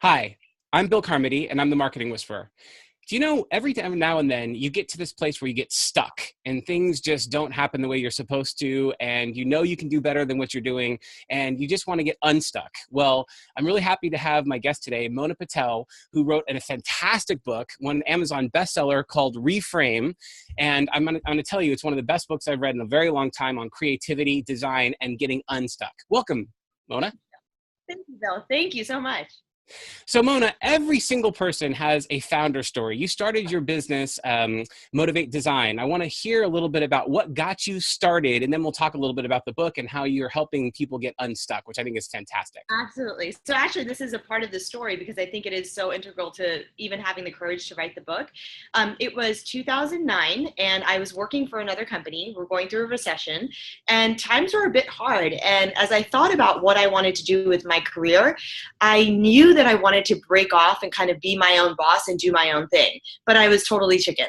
Hi, I'm Bill Carmody, and I'm the Marketing Whisperer. Do you know, every time now and then you get to this place where you get stuck and things just don't happen the way you're supposed to, and you know you can do better than what you're doing, and you just want to get unstuck? Well, I'm really happy to have my guest today, Mona Patel, who wrote a fantastic book, one Amazon bestseller called Reframe. And I'm going to tell you, it's one of the best books I've read in a very long time on creativity, design, and getting unstuck. Welcome, Mona. Thank you, Bill. Thank you so much. So Mona, every single person has a founder story. You started your business, Motivate Design. I want to hear a little bit about what got you started, and then we'll talk a little bit about the book and how you're helping people get unstuck, which I think is fantastic. Absolutely. So actually, this is a part of the story because I think it is so integral to even having the courage to write the book. It was 2009, and I was working for another company. We're going through a recession, and times were a bit hard. And as I thought about what I wanted to do with my career, I knew that I wanted to break off and kind of be my own boss and do my own thing. But I was totally chicken.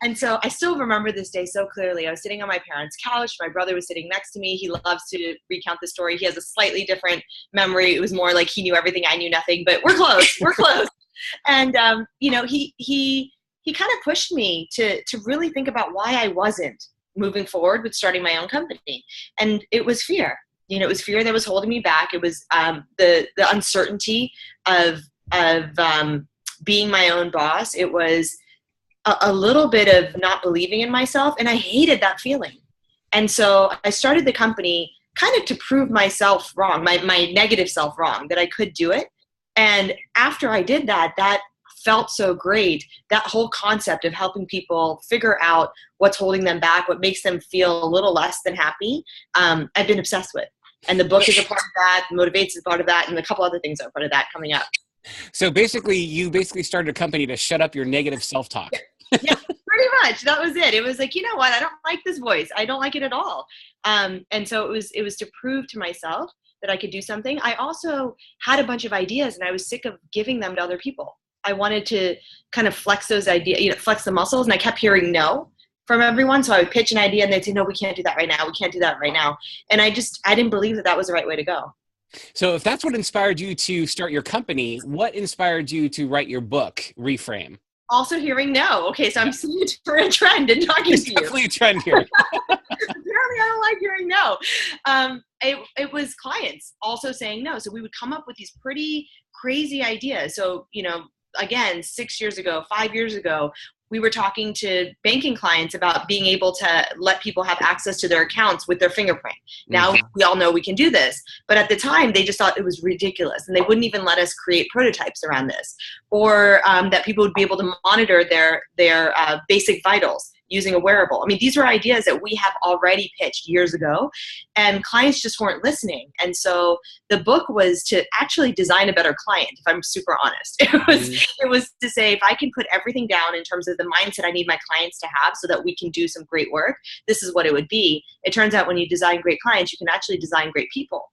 And so I still remember this day so clearly. I was sitting on my parents' couch. My brother was sitting next to me. He loves to recount the story. He has a slightly different memory. It was more like he knew everything, I knew nothing, but we're close. We're close. And, he kind of pushed me to really think about why I wasn't moving forward with starting my own company. And it was fear. It was fear that was holding me back. It was the uncertainty of being my own boss. It was a little bit of not believing in myself, and I hated that feeling. And so I started the company kind of to prove myself wrong, my negative self wrong, that I could do it. And after I did that, that felt so great. That whole concept of helping people figure out what's holding them back, what makes them feel a little less than happy, I've been obsessed with. And the book is a part of that, Motivates is a part of that, and a couple other things are part of that coming up. So you started a company to shut up your negative self-talk. Yeah, pretty much. That was it. It was like, you know what? I don't like this voice. I don't like it at all. And so it was to prove to myself that I could do something. I also had a bunch of ideas, and I was sick of giving them to other people. I wanted to kind of flex those ideas, flex the muscles, and I kept hearing no from everyone. So I would pitch an idea and they'd say, no, we can't do that right now. We can't do that right now. And I didn't believe that was the right way to go. So if that's what inspired you to start your company, what inspired you to write your book, Reframe? Also hearing no. Okay, so I'm seeing a trend in talking to you. Definitely a trend here. Apparently I don't like hearing no. It was clients also saying no. So we would come up with these pretty crazy ideas. So, again, 6 years ago, 5 years ago, we were talking to banking clients about being able to let people have access to their accounts with their fingerprint. Now we all know we can do this, but at the time they just thought it was ridiculous, and they wouldn't even let us create prototypes around this, or that people would be able to monitor their basic vitals using a wearable. I mean, these were ideas that we have already pitched years ago, and clients just weren't listening. And so the book was to actually design a better client, if I'm super honest. It was to say, if I can put everything down in terms of the mindset I need my clients to have so that we can do some great work, this is what it would be. It turns out when you design great clients, you can actually design great people.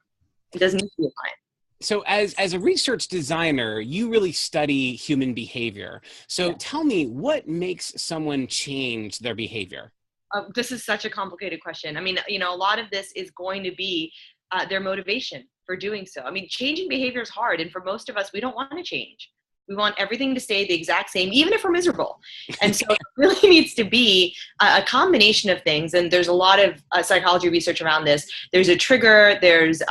It doesn't need to be a client. So as a research designer, you really study human behavior. So Tell me, what makes someone change their behavior? This is such a complicated question. I mean, a lot of this is going to be their motivation for doing so. I mean, changing behavior is hard. And for most of us, we don't want to change. We want everything to stay the exact same, even if we're miserable. And so it really needs to be a combination of things. And there's a lot of psychology research around this. There's a trigger, there's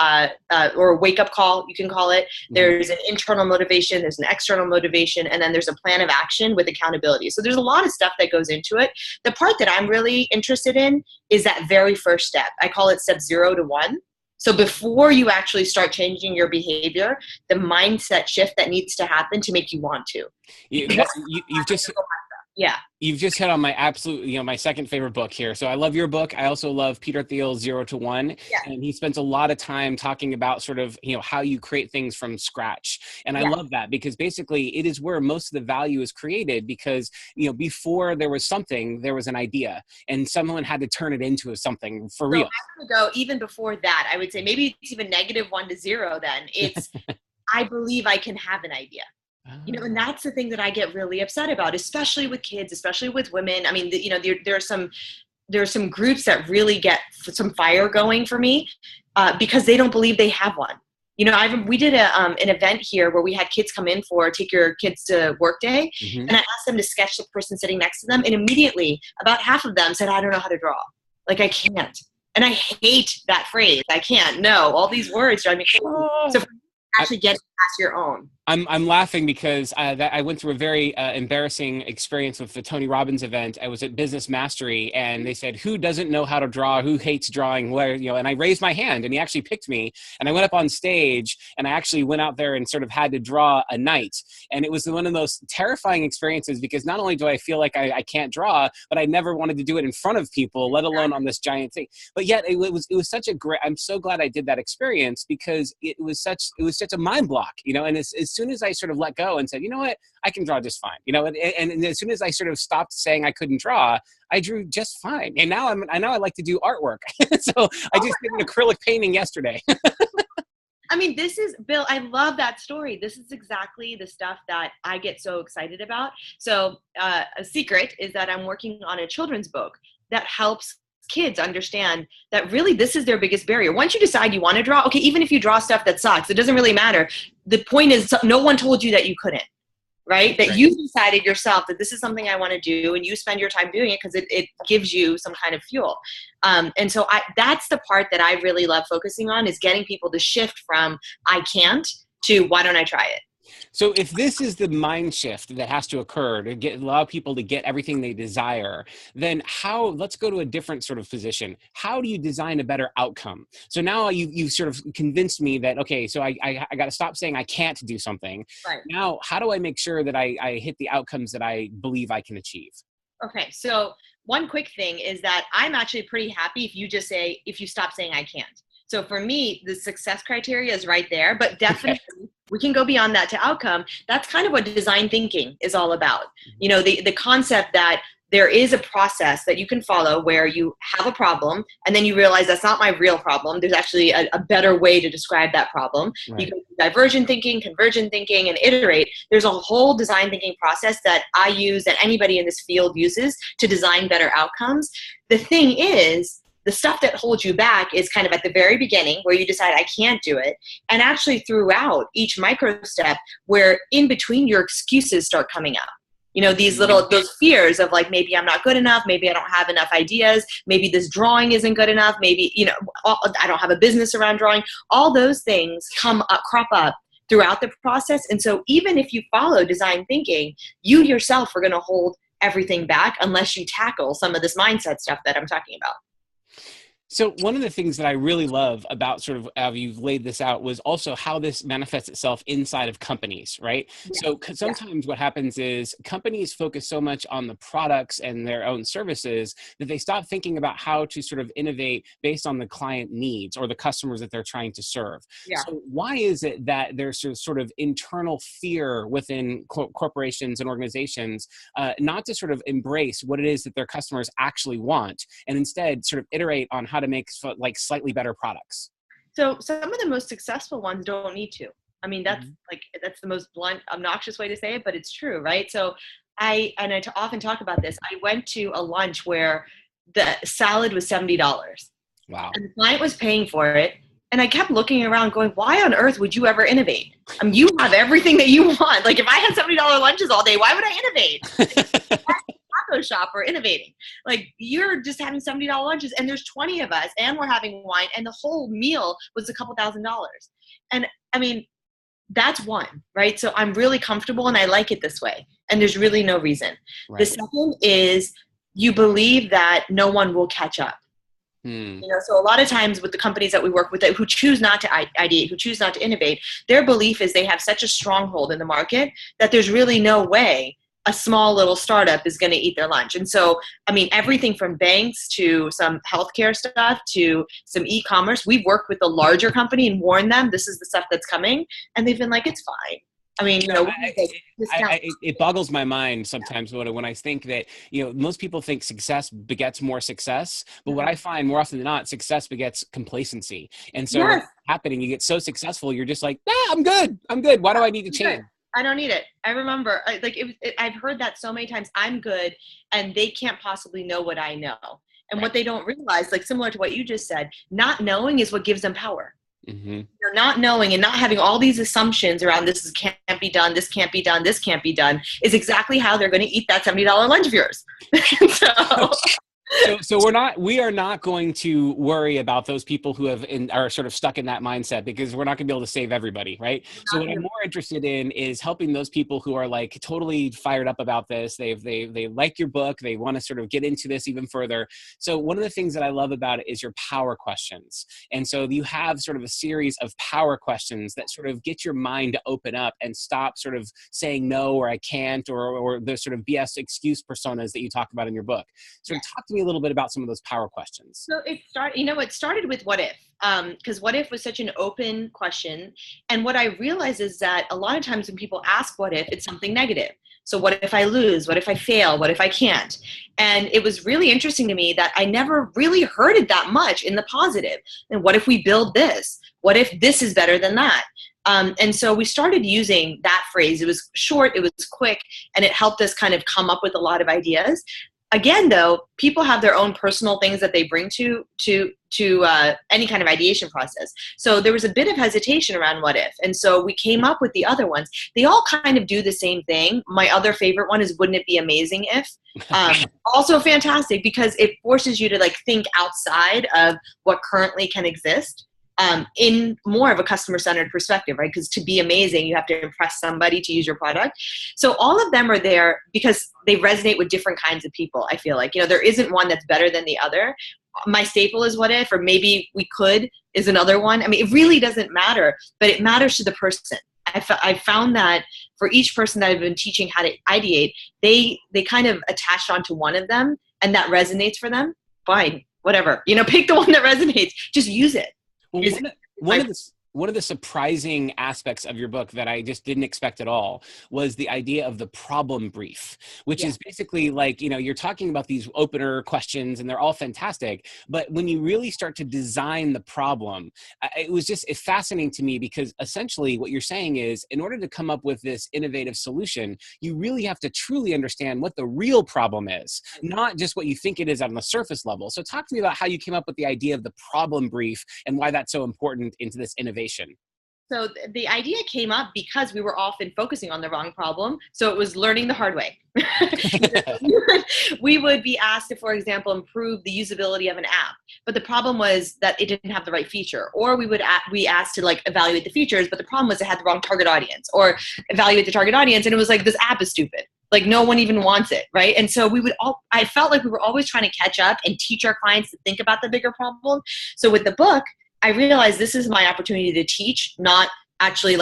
or a wake-up call, you can call it. There's an internal motivation, there's an external motivation, and then there's a plan of action with accountability. So there's a lot of stuff that goes into it. The part that I'm really interested in is that very first step. I call it step 0 to 1. So before you actually start changing your behavior, the mindset shift that needs to happen to make you want to. You've just hit on my absolute, my second favorite book here. So I love your book. I also love Peter Thiel's 0 to 1. Yeah. And he spends a lot of time talking about sort of, how you create things from scratch. And I love that because basically it is where most of the value is created because, before there was something, there was an idea and someone had to turn it into something for real. I'm going to go even before that. I would say maybe it's even -1 to 0 then. It's, I believe I can have an idea. And that's the thing that I get really upset about, especially with kids, especially with women. I mean, there are some groups that really get some fire going for me because they don't believe they have one. We did an event here where we had kids come in for take your kids to work day. Mm-hmm. And I asked them to sketch the person sitting next to them. And immediately about half of them said, I don't know how to draw. Like, I can't. And I hate that phrase. I can't. No, all these words drive me crazy. So actually get past your own. I'm laughing because I went through a very embarrassing experience with the Tony Robbins event. I was at Business Mastery, and they said, "Who doesn't know how to draw? Who hates drawing?" Where, and I raised my hand, and he actually picked me. And I went up on stage, and I actually went out there and sort of had to draw a knight. And it was one of the most terrifying experiences because not only do I feel like I can't draw, but I never wanted to do it in front of people, let alone on this giant thing. But yet it was such a great. I'm so glad I did that experience because it was such a mind block, And as soon as I sort of let go and said, you know what, I can draw just fine, and as soon as I sort of stopped saying I couldn't draw, I drew just fine. And now I like to do artwork. So I just did an acrylic painting yesterday. I mean, this is, Bill, I love that story. This is exactly the stuff that I get so excited about. So a secret is that I'm working on a children's book that helps kids understand that really this is their biggest barrier. Once you decide you want to draw, okay, even if you draw stuff that sucks, it doesn't really matter. The point is no one told you that you couldn't, right? That you decided yourself that this is something I want to do, and you spend your time doing it because it gives you some kind of fuel. And so that's the part that I really love focusing on, is getting people to shift from I can't to why don't I try it? So if this is the mind shift that has to occur to allow people to get everything they desire, then let's go to a different sort of position. How do you design a better outcome? So now you've sort of convinced me that, okay, so I got to stop saying I can't do something. Right. Now, how do I make sure that I hit the outcomes that I believe I can achieve? Okay. So one quick thing is that I'm actually pretty happy if you stop saying I can't. So for me, the success criteria is right there, but definitely we can go beyond that to outcome. That's kind of what design thinking is all about. The concept that there is a process that you can follow where you have a problem and then you realize that's not my real problem. There's actually a better way to describe that problem. Right. You can do divergent thinking, convergent thinking, and iterate. There's a whole design thinking process that I use, that anybody in this field uses to design better outcomes. The thing is, the stuff that holds you back is kind of at the very beginning where you decide I can't do it, and actually throughout each micro step where in between your excuses start coming up. Those fears of like, maybe I'm not good enough, maybe I don't have enough ideas, maybe this drawing isn't good enough, maybe, I don't have a business around drawing. All those things crop up throughout the process. And so even if you follow design thinking, you yourself are going to hold everything back unless you tackle some of this mindset stuff that I'm talking about. So one of the things that I really love about sort of how you've laid this out was also how this manifests itself inside of companies, right? Yeah. So sometimes what happens is companies focus so much on the products and their own services that they stop thinking about how to sort of innovate based on the client needs or the customers that they're trying to serve. Yeah. So why is it that there's sort of internal fear within corporations and organizations not to sort of embrace what it is that their customers actually want, and instead sort of iterate on how to make like slightly better products? So some of the most successful ones don't need to. I mean, that's that's the most blunt, obnoxious way to say it, but it's true, right? So I often talk about this. I went to a lunch where the salad was $70. Wow. And the client was paying for it. And I kept looking around going, why on earth would you ever innovate? I mean, you have everything that you want. Like if I had $70 lunches all day, why would I innovate? Taco shop or innovating. Like you're just having $70 lunches and there's 20 of us and we're having wine and the whole meal was a couple $1,000s. And I mean, that's one, right? So I'm really comfortable and I like it this way. And there's really no reason. Right. The second is you believe that no one will catch up. So a lot of times with the companies that we work with who choose not to ideate, who choose not to innovate, their belief is they have such a stronghold in the market that there's really no way a small little startup is going to eat their lunch. And so, I mean, everything from banks to some healthcare stuff to some e-commerce, we've worked with the larger company and warned them this is the stuff that's coming. And they've been like, it's fine. I mean, it boggles my mind sometimes when I think that, most people think success begets more success, but what I find more often than not, success begets complacency. And so what's happening, you get so successful, you're just like, I'm good. Why do I need to change? I don't need it. I remember, I've heard that so many times. I'm good, and they can't possibly know what I know. And what they don't realize, like similar to what you just said, not knowing is what gives them power. Mm-hmm. You're not knowing and not having all these assumptions around can't be done, this can't be done, this can't be done is exactly how they're going to eat that $70 lunch of yours. So So we are not going to worry about those people who are sort of stuck in that mindset, because we're not going to be able to save everybody, right? So what I'm more interested in is helping those people who are like totally fired up about this. They like your book. They want to sort of get into this even further. So one of the things that I love about it is your power questions. And so you have sort of a series of power questions that sort of get your mind to open up and stop sort of saying no, or I can't, or the sort of BS excuse personas that you talk about in your book. So talk to me a little bit about some of those power questions. So it started with what if, because what if was such an open question. And what I realized is that a lot of times when people ask what if, it's something negative. So what if I lose? What if I fail? What if I can't? And it was really interesting to me that I never really heard it that much in the positive. And what if we build this? What if this is better than that? And so we started using that phrase. It was short, it was quick, and it helped us kind of come up with a lot of ideas. Again, though, people have their own personal things that they bring to any kind of ideation process. So there was a bit of hesitation around what if. And so we came up with the other ones. They all kind of do the same thing. My other favorite one is wouldn't it be amazing if? Also fantastic because it forces you to like think outside of what currently can exist. In more of a customer-centered perspective, right? Because to be amazing, you have to impress somebody to use your product. So all of them are there because they resonate with different kinds of people. I feel like, there isn't one that's better than the other. My staple is what if, or maybe we could is another one. I mean, it really doesn't matter, but it matters to the person. I found that for each person that I've been teaching how to ideate, they kind of attached onto one of them and that resonates for them. Fine, whatever, pick the one that resonates, just use it. Well, one of the surprising aspects of your book that I just didn't expect at all was the idea of the problem brief, which is basically like, you're talking about these opener questions and they're all fantastic. But when you really start to design the problem, it's fascinating to me because essentially what you're saying is in order to come up with this innovative solution, you really have to truly understand what the real problem is, not just what you think it is on the surface level. So talk to me about how you came up with the idea of the problem brief and why that's so important into this innovation. So the idea came up because we were often focusing on the wrong problem. So it was learning the hard way. We would be asked to, for example, improve the usability of an app. But the problem was that it didn't have the right feature. Or we asked to like evaluate the features, but the problem was it had the wrong target audience. Or evaluate the target audience and it was like, this app is stupid. Like no one even wants it, right? And so I felt like we were always trying to catch up and teach our clients to think about the bigger problem. So with the book, I realized this is my opportunity to teach, not actually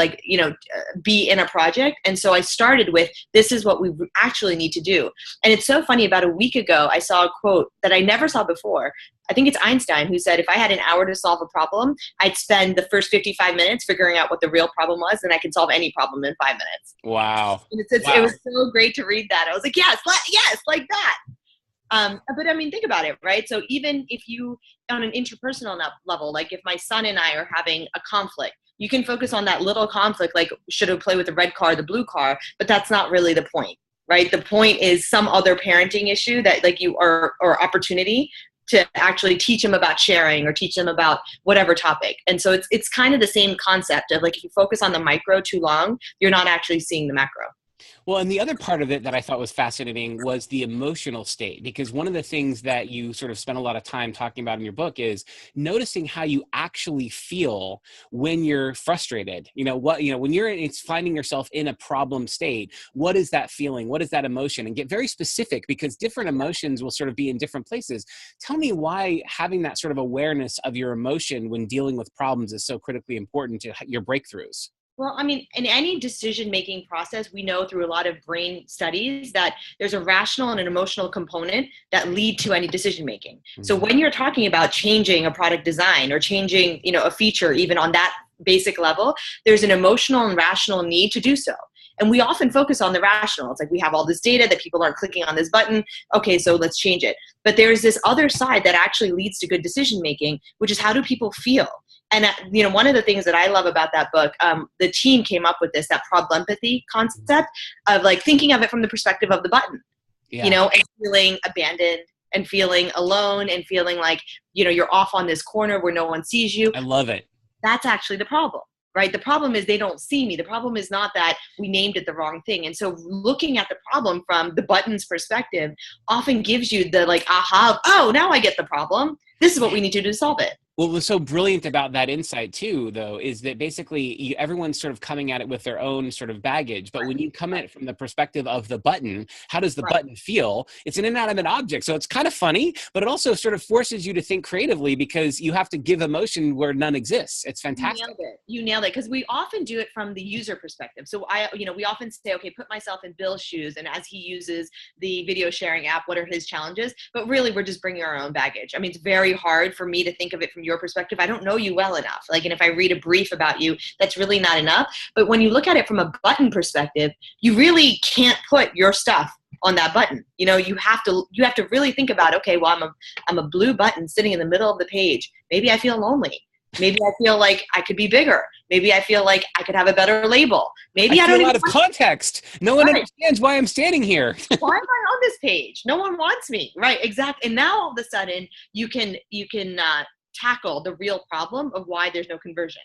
be in a project. And so I started with, this is what we actually need to do. And it's so funny, about a week ago, I saw a quote that I never saw before. I think it's Einstein who said, if I had an hour to solve a problem, I'd spend the first 55 minutes figuring out what the real problem was, and I can solve any problem in 5 minutes. Wow. It was so great to read that. I was like, yes, like that. But I mean, think about it, right? So even if you, on an interpersonal level, like if my son and I are having a conflict, you can focus on that little conflict, like should I play with the red car or the blue car? But that's not really the point, right? The point is some other parenting issue that or opportunity to actually teach them about sharing or teach them about whatever topic. And so it's kind of the same concept of like, if you focus on the micro too long, you're not actually seeing the macro. Well, and the other part of it that I thought was fascinating was the emotional state, because one of the things that you sort of spend a lot of time talking about in your book is noticing how you actually feel when you're frustrated. When it's finding yourself in a problem state, what is that feeling? What is that emotion? And get very specific, because different emotions will sort of be in different places. Tell me why having that sort of awareness of your emotion when dealing with problems is so critically important to your breakthroughs. Well, I mean, in any decision-making process, we know through a lot of brain studies that there's a rational and an emotional component that lead to any decision-making. Mm-hmm. So when you're talking about changing a product design or changing, a feature, even on that basic level, there's an emotional and rational need to do so. And we often focus on the rational. It's like, we have all this data that people aren't clicking on this button. Okay, so let's change it. But there's this other side that actually leads to good decision-making, which is how do people feel? And, one of the things that I love about that book, the team came up with that problempathy concept of like thinking of it from the perspective of the button, and feeling abandoned and feeling alone and feeling like, you're off on this corner where no one sees you. I love it. That's actually the problem, right? The problem is they don't see me. The problem is not that we named it the wrong thing. And so looking at the problem from the buttons perspective often gives you the like, aha, oh, now I get the problem. This is what we need to do to solve it. Well, what's so brilliant about that insight too, though, is that basically everyone's sort of coming at it with their own sort of baggage. But when you come at it from the perspective of the button, how does the button feel? It's an inanimate object. So it's kind of funny, but it also sort of forces you to think creatively because you have to give emotion where none exists. It's fantastic. You nailed it. Because we often do it from the user perspective. So we often say, okay, put myself in Bill's shoes. And as he uses the video sharing app, what are his challenges? But really, we're just bringing our own baggage. I mean, it's very hard for me to think of it from your perspective. I don't know you well enough. Like, and if I read a brief about you, that's really not enough. But when you look at it from a button perspective, you really can't put your stuff on that button. You have to really think about, okay, well, I'm a blue button sitting in the middle of the page. Maybe I feel lonely. Maybe I feel like I could be bigger. Maybe I feel like I could have a better label. Maybe I don't feel out of context. No one understands why I'm standing here. Why am I on this page? No one wants me. Right. Exactly. And now all of a sudden you can tackle the real problem of why there's no conversion.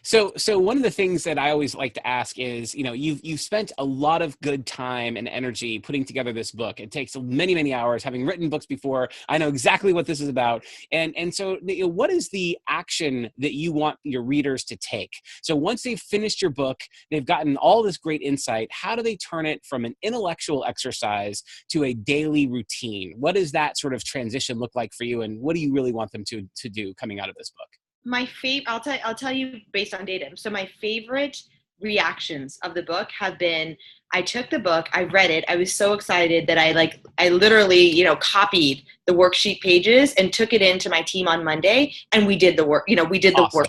So one of the things that I always like to ask is, you've spent a lot of good time and energy putting together this book. It takes many, many hours. Having written books before, I know exactly what this is about. And so what is the action that you want your readers to take? So once they've finished your book, they've gotten all this great insight, how do they turn it from an intellectual exercise to a daily routine? What does that sort of transition look like for you? And what do you really want them to do coming out of this book? My favorite, I'll tell you based on data. So my favorite reactions of the book have been, I took the book, I read it, I was so excited that I literally, copied the worksheet pages and took it into my team on Monday, and we did the work, we did the Awesome. work.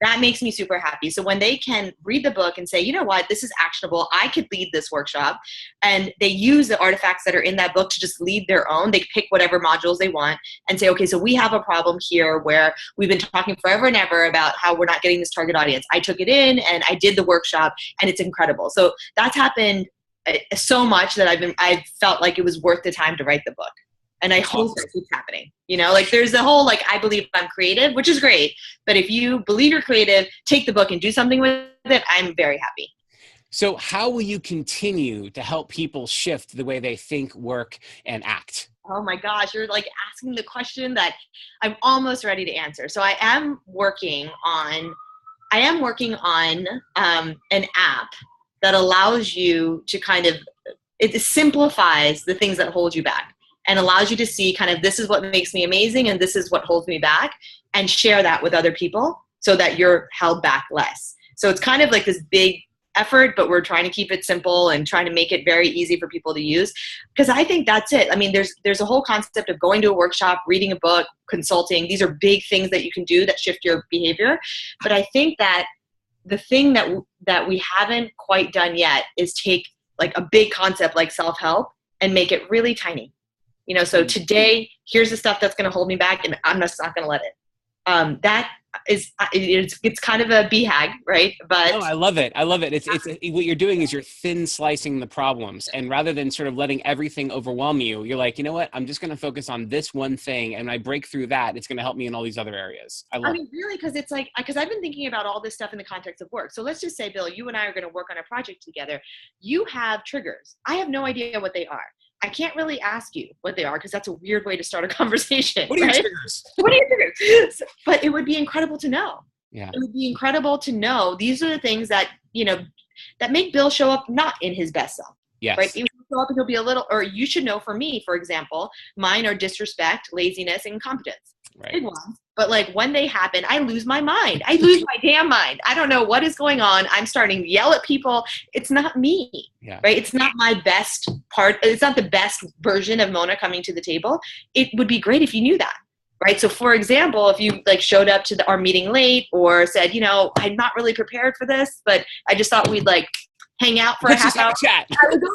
That makes me super happy. So when they can read the book and say, you know what, this is actionable, I could lead this workshop, and they use the artifacts that are in that book to just lead their own, they pick whatever modules they want and say, okay, so we have a problem here where we've been talking forever and ever about how we're not getting this target audience. I took it in and I did the workshop, and it's incredible. So that's happened so much that I felt like it was worth the time to write the book. And I hope that keeps happening. There's the whole, I believe I'm creative, which is great. But if you believe you're creative, take the book and do something with it. I'm very happy. So how will you continue to help people shift the way they think, work, and act? Oh my gosh, you're asking the question that I'm almost ready to answer. So I am working on an app that allows you to it simplifies the things that hold you back, and allows you to see this is what makes me amazing and this is what holds me back, and share that with other people so that you're held back less. So it's like this big effort, but we're trying to keep it simple and trying to make it very easy for people to use, because I think that's it. I mean, there's a whole concept of going to a workshop, reading a book, consulting. These are big things that you can do that shift your behavior. But I think that the thing that we haven't quite done yet is take a big concept like self-help and make it really tiny. So today, here's the stuff that's going to hold me back, and I'm just not going to let it. That is, it's kind of a BHAG, right? But no, I love it. It's what you're doing is you're thin slicing the problems, and rather than sort of letting everything overwhelm you, you're like, you know what? I'm just going to focus on this one thing, and when I break through that, it's going to help me in all these other areas. I mean, really, because it's because I've been thinking about all this stuff in the context of work. So let's just say, Bill, you and I are going to work on a project together. You have triggers. I have no idea what they are. I can't really ask you what they are because that's a weird way to start a conversation. What are your triggers? What are your triggers? But it would be incredible to know. Yeah. It would be incredible to know these are the things that, that make Bill show up not in his best self. Yes. Right? He'll show up and he'll be a little, or you should know for me, for example, mine are disrespect, laziness, and incompetence. Right. Big ones. But when they happen, I lose my mind. I lose my damn mind. I don't know what is going on. I'm starting to yell at people. It's not me, right? It's not my best part. It's not the best version of Mona coming to the table. It would be great if you knew that, right? So for example, if you showed up to our meeting late or said, I'm not really prepared for this, but I just thought we'd hang out for a half hour. Chat. I would go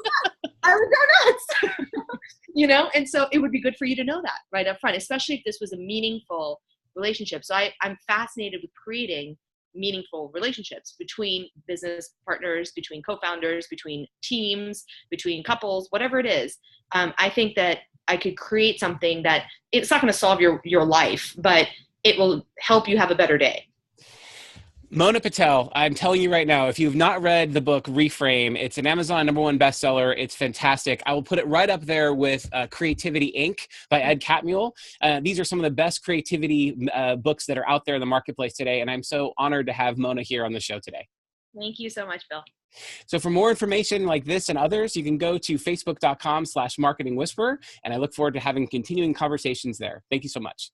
nuts. And so it would be good for you to know that right up front, especially if this was a meaningful relationship. So I'm fascinated with creating meaningful relationships between business partners, between co-founders, between teams, between couples, whatever it is. I think that I could create something that it's not going to solve your life, but it will help you have a better day. Mona Patel, I'm telling you right now, if you've not read the book Reframe, it's an Amazon #1 bestseller. It's fantastic. I will put it right up there with Creativity Inc. by Ed Catmull. These are some of the best creativity books that are out there in the marketplace today, and I'm so honored to have Mona here on the show today. Thank you so much, Bill. So for more information like this and others, you can go to facebook.com/marketingwhisperer, and I look forward to having continuing conversations there. Thank you so much.